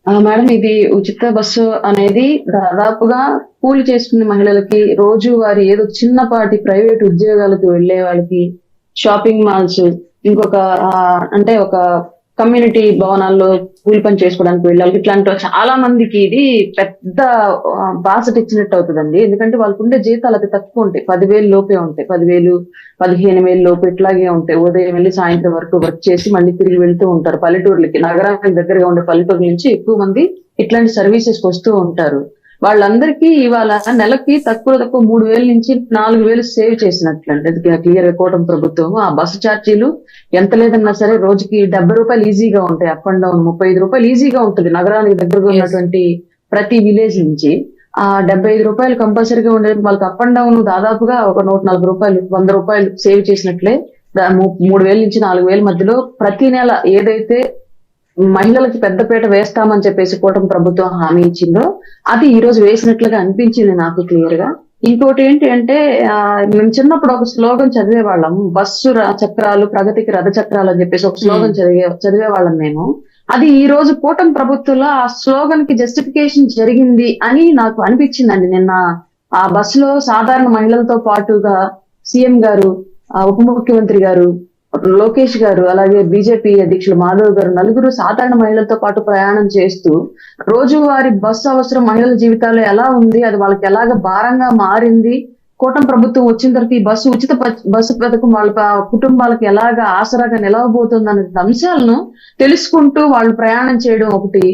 Madam, ఇది ఉచిత bus అనేది దాదాపుగా కూలి చేసుకునే మహిళలకి, రోజువారీ ఏదో చిన్నపాటి ప్రైవేట్ ఉద్యోగాలకు వెళ్ళే వాళ్ళకి, షాపింగ్ మాల్స్, ఇంకొక అంటే ఒక కమ్యూనిటీ భవనాల్లో కూలి పని చేసుకోవడానికి వెళ్ళే వాళ్ళకి, ఇట్లాంటి చాలా మందికి ఇది పెద్ద బాసట ఇచ్చినట్టు అవుతదండి. ఎందుకంటే వాళ్ళకుండే జీతాలు అతి తక్కువ ఉంటాయి. 10,000 లోపే ఉంటాయి. 10,000, 15,000 లోపు ఇట్లాగే ఉంటాయి. ఉదయం వెళ్లి సాయంత్రం వరకు వర్క్ చేసి మళ్ళీ తిరిగి వెళ్తూ ఉంటారు పల్లెటూర్లకి. నగరానికి దగ్గరగా ఉండే పల్లెటూర్ల నుంచి ఎక్కువ మంది ఇట్లాంటి సర్వీసెస్ వస్తూ ఉంటారు. వాళ్ళందరికీ ఇవాళ నెలకి తక్కువ 3,000 నుంచి 4,000 సేవ్ చేసినట్లండి. అది క్లియర్ గా కూటమి ప్రభుత్వం. ఆ బస్సు ఛార్జీలు ఎంత లేదన్నా సరే రోజుకి ₹70 ఈజీగా ఉంటాయి. అప్ అండ్ డౌన్ ₹35 ఈజీగా ఉంటుంది నగరానికి దగ్గరగా యెస్. ఉన్నటువంటి ప్రతి విలేజ్ నుంచి. ఆ ₹75 కంపల్సరీగా ఉండేది. వాళ్ళకి అప్ అండ్ డౌన్ దాదాపుగా ఒక ₹140, ₹100 సేవ్ చేసినట్లే. 3,000 నుంచి 4,000 మధ్యలో ప్రతి నెల ఏదైతే మహిళలకి పెద్దపీట వేస్తామని చెప్పేసి కూటమి ప్రభుత్వం హామీ ఇచ్చిందో, అది ఈ రోజు వేసినట్లుగా అనిపించింది నాకు క్లియర్ గా. ఇంకోటి ఏంటి అంటే, మేము చిన్నప్పుడు ఒక స్లోగన్ చదివేవాళ్ళం. బస్సు చక్రాలు ప్రగతికి రథ చక్రాలు అని చెప్పేసి ఒక హ్మ్. స్లోగన్ చదివేవాళ్ళం మేము. అది ఈ రోజు కూటమి ప్రభుత్వంలో ఆ స్లోగన్ కి జస్టిఫికేషన్ జరిగింది అని నాకు అనిపించిందండి. నిన్న ఆ బస్సులో సాధారణ మహిళలతో పాటుగా సీఎం గారు, ఉప ముఖ్యమంత్రి గారు, లోకేష్ గారు, అలాగే బీజేపీ అధ్యక్షులు మాధవ్ గారు, నలుగురు సాధారణ మహిళలతో పాటు ప్రయాణం చేస్తూ రోజువారీ బస్సు అవసరం మహిళల జీవితాల్లో ఎలా ఉంది, అది వాళ్ళకి ఎలాగ భారంగా మారింది, కూటమి ప్రభుత్వం వచ్చిన తర్వాత ఈ ఉచిత బస్సు పథకం వాళ్ళ కుటుంబాలకు ఎలాగా ఆసరాగా నిలవబోతుంది అనే అంశాలను తెలుసుకుంటూ వాళ్ళు ప్రయాణం చేయడం ఒకటి.